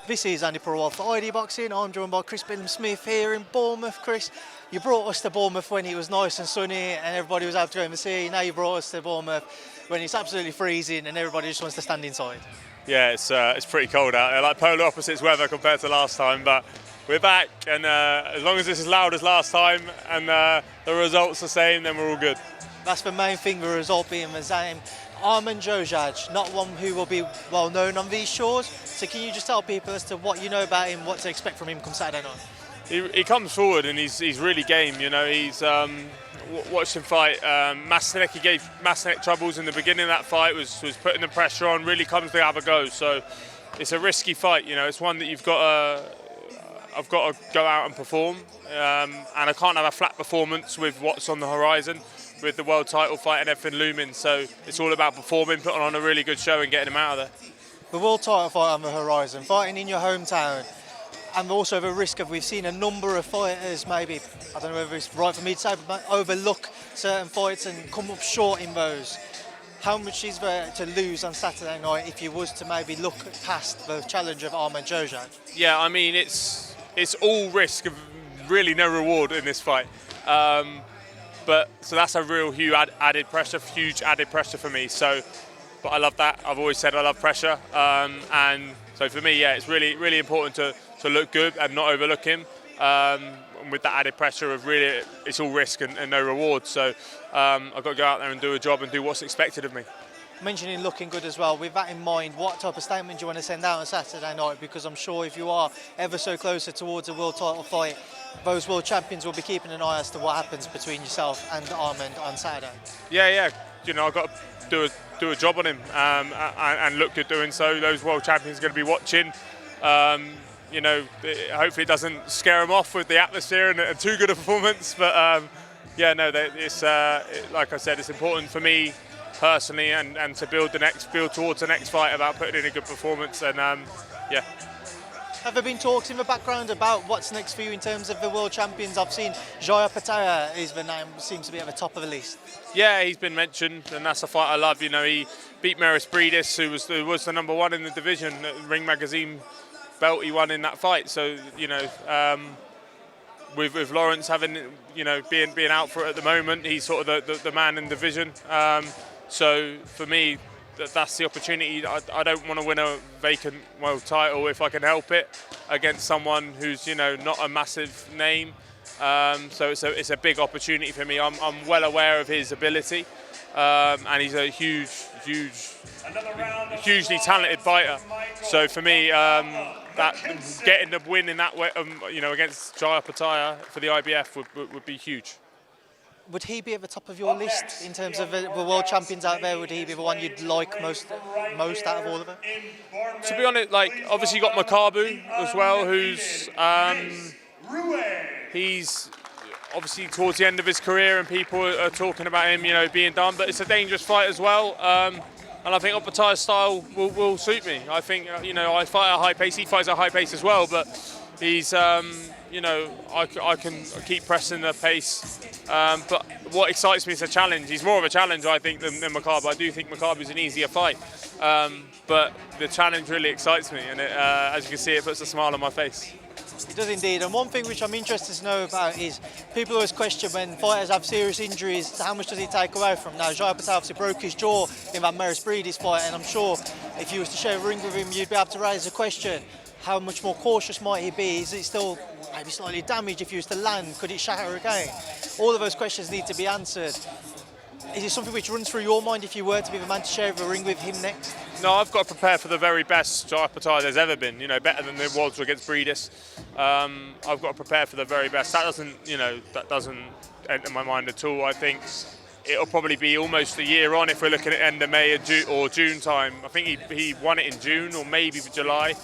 This is Andi Purewal for ID Boxing. I'm joined by Chris Billam-Smith here in Bournemouth. Chris, you brought us to Bournemouth when it was nice and sunny and everybody was able to go in the sea. Now you brought us to Bournemouth when it's absolutely freezing and everybody just wants to stand inside. Yeah, it's pretty cold out there, like polar opposites weather compared to last time, but we're back, and as long as it's as loud as last time and the result's the same, then we're all good. That's the main thing, the result being the same. Armend Xhoxhaj, not one who will be well known on these shores, so can you just tell people as to what you know about him, what to expect from him come Saturday night? He comes forward and he's really game, you know. He's watched him fight Masnek. He gave Masnek troubles in the beginning of that fight, was putting the pressure on, really comes to have a go. So it's a risky fight, you know. It's one that I've got to go out and perform, and I can't have a flat performance with what's on the horizon, with the world title fight and everything looming. So it's all about performing, putting on a really good show and getting him out of there. The world title fight on the horizon, fighting in your hometown, and also the risk of, we've seen a number of fighters, maybe, I don't know whether it's right for me to say, but overlook certain fights and come up short in those. How much is there to lose on Saturday night if you was to maybe look past the challenge of Armend Xhoxhaj? Yeah, I mean, it's all risk of really no reward in this fight. But so that's a real huge added pressure for me. So, but I love that. I've always said I love pressure, and so for me, yeah, it's really important to look good and not overlook him. And with that added pressure of really, it's all risk and no reward. So I've got to go out there and do a job and do what's expected of me. Mentioning looking good as well, with that in mind, what type of statement do you want to send out on Saturday night? Because I'm sure if you are ever so closer towards a world title fight, those world champions will be keeping an eye as to what happens between yourself and Armend on Saturday. Yeah. You know, I've got to do a job on him and look good doing so. Those world champions are going to be watching. You know, hopefully it doesn't scare them off with the atmosphere and too good a performance. But it's like I said, it's important for me personally and to build towards the next fight about putting in a good performance. And yeah. Have there been talks in the background about what's next for you in terms of the world champions? I've seen Jai Opetaia is the name, seems to be at the top of the list. Yeah, he's been mentioned, and that's a fight I love. You know, he beat Maris who was the number one in the division. Ring Magazine belt he won in that fight. So, you know, with Lawrence having, you know, being out for it at the moment, he's sort of the man in the division. So for me, that's the opportunity. I don't want to win a vacant world title if I can help it against someone who's, you know, not a massive name. So it's a big opportunity for me. I'm well aware of his ability, and he's a hugely talented fighter. So for me, that getting the win in that way, you know, against Jai Opetaia for the IBF would be huge. Would he be at the top of your list in terms of the world champions out there? Would he be the one you'd like most out of all of them? To be honest, like, obviously you got Makabu as well, who's he's obviously towards the end of his career and people are talking about him, you know, being done. But it's a dangerous fight as well, and I think Opetaia's style will suit me. I think, you know, I fight at a high pace. He fights at a high pace as well, but he's you know, I can keep pressing the pace. But what excites me is a challenge. He's more of a challenge, I think, than Makabu. I do think Makabu's an easier fight. But the challenge really excites me, and as you can see, it puts a smile on my face. It does indeed. And one thing which I'm interested to know about is people always question when fighters have serious injuries, how much does he take away from? Now, Jai Opetaia obviously broke his jaw in that Maris fight, and I'm sure if you was to share a ring with him, you'd be able to raise a question. How much more cautious might he be? Is it still maybe slightly damaged if he was to land? Could it shatter again? All of those questions need to be answered. Is it something which runs through your mind if you were to be the man to share a ring with him next? No, I've got to prepare for the very best Jai Opetaia there's ever been. You know, better than there was against Breedis. I've got to prepare for the very best. That doesn't enter my mind at all. I think it'll probably be almost a year on if we're looking at end of May or June time. I think he won it in June or maybe July.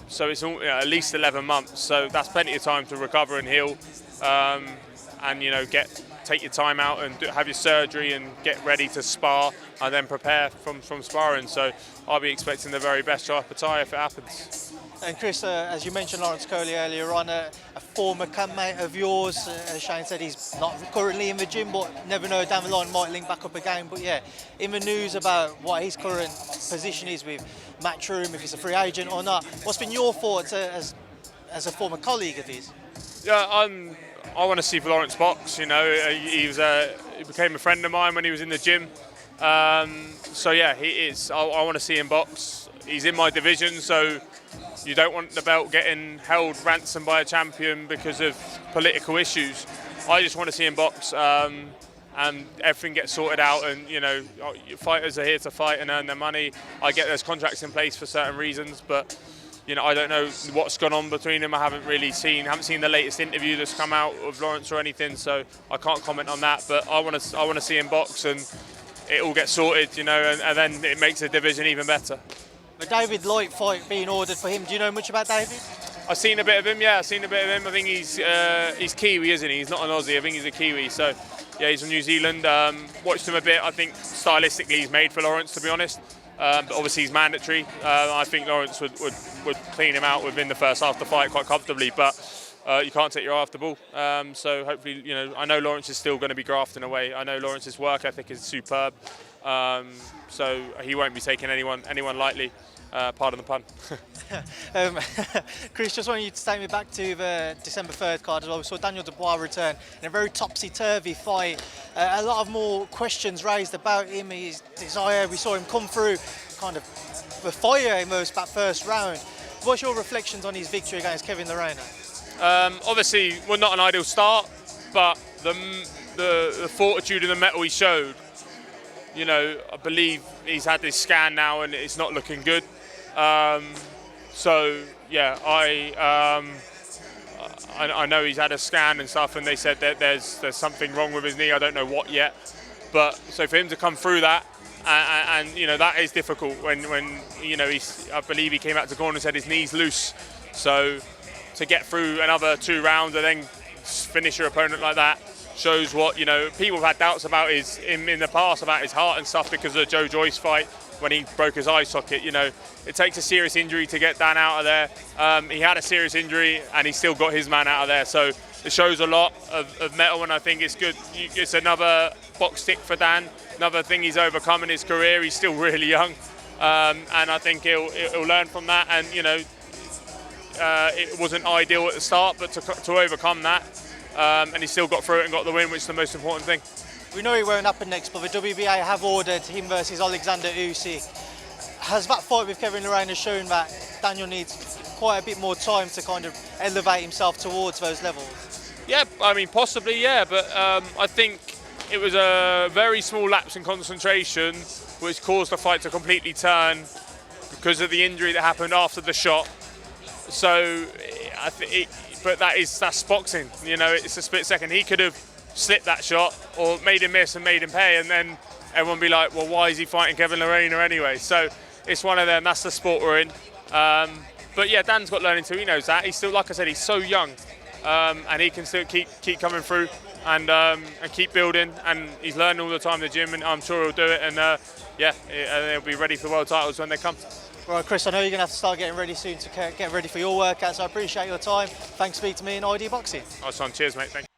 So it's all, you know, at least 11 months. So that's plenty of time to recover and heal, and, you know, take your time out and have your surgery and get ready to spar and then prepare from sparring. So I'll be expecting the very best Jai Opetaia if it happens. And Chris, as you mentioned Lawrence Okolie earlier on, a former campmate of yours, as Shane said, he's not currently in the gym, but never know, down the line might link back up again. But yeah, in the news about what his current position is with Matchroom, if he's a free agent or not. What's been your thoughts as a former colleague of his? Yeah, I want to see Lawrence box. You know, he became a friend of mine when he was in the gym. So yeah, he is. I want to see him box. He's in my division, so you don't want the belt getting held ransom by a champion because of political issues. I just want to see him box, and everything gets sorted out. And you know, fighters are here to fight and earn their money. I get there's contracts in place for certain reasons, but you know, I don't know what's gone on between them. I haven't seen the latest interview that's come out of Lawrence or anything, so I can't comment on that. But I want to see him box, and it all gets sorted, you know, and then it makes the division even better. The David Lloyd fight being ordered for him. Do you know much about David? I've seen a bit of him. Yeah, I've seen a bit of him. I think he's Kiwi, isn't he? He's not an Aussie. I think he's a Kiwi. So yeah, he's from New Zealand. Watched him a bit. I think stylistically he's made for Lawrence, to be honest. But obviously he's mandatory. I think Lawrence would clean him out within the first half of the fight quite comfortably, but you can't take your eye off the ball. So hopefully, you know, I know Lawrence is still going to be grafting away. I know Lawrence's work ethic is superb, so he won't be taking anyone lightly. Pardon the pun. Chris, just wanted you to take me back to the December 3rd card as well. We saw Daniel Dubois return in a very topsy-turvy fight. A lot of more questions raised about him, his desire. We saw him come through kind of the fire in that first round. What's your reflections on his victory against Kevin Lerena? Obviously, well, not an ideal start, but the fortitude and the mettle he showed. You know, I believe he's had this scan now and it's not looking good. So yeah, I know he's had a scan and stuff, and they said that there's something wrong with his knee. I don't know what yet, but so for him to come through that, and you know that is difficult when you know I believe he came out to corner and said his knee's loose. So to get through another 2 rounds and then finish your opponent like that shows what, you know, people have had doubts about in the past about his heart and stuff because of the Joe Joyce fight when he broke his eye socket. You know, it takes a serious injury to get Dan out of there. He had a serious injury and he still got his man out of there. So it shows a lot of mettle, and I think it's good. It's another box tick for Dan, another thing he's overcome in his career. He's still really young, and I think he'll learn from that. And you know, it wasn't ideal at the start, but to overcome that, and he still got through it and got the win, which is the most important thing. We know he won't happen next, but the WBA have ordered him versus Alexander Usyk. Has that fight with Kevin Lerena shown that Daniel needs quite a bit more time to kind of elevate himself towards those levels? Yeah, I mean, possibly, yeah, but I think it was a very small lapse in concentration which caused the fight to completely turn because of the injury that happened after the shot. So, but that's boxing, you know, it's a split second. He could have slipped that shot or made him miss and made him pay, and then everyone be like, well, why is he fighting Kevin Lerena anyway? So it's one of them, that's the sport we're in. But yeah, Dan's got learning too, he knows that. He's still, like I said, he's so young, and he can still keep coming through and keep building, and he's learning all the time in the gym, and I'm sure he'll do it, and he'll be ready for the world titles when they come. Right, Chris, I know you're going to have to start getting ready soon to get ready for your workouts. So I appreciate your time. Thanks for speaking to me in ID Boxing. Nice one, cheers mate, thank you.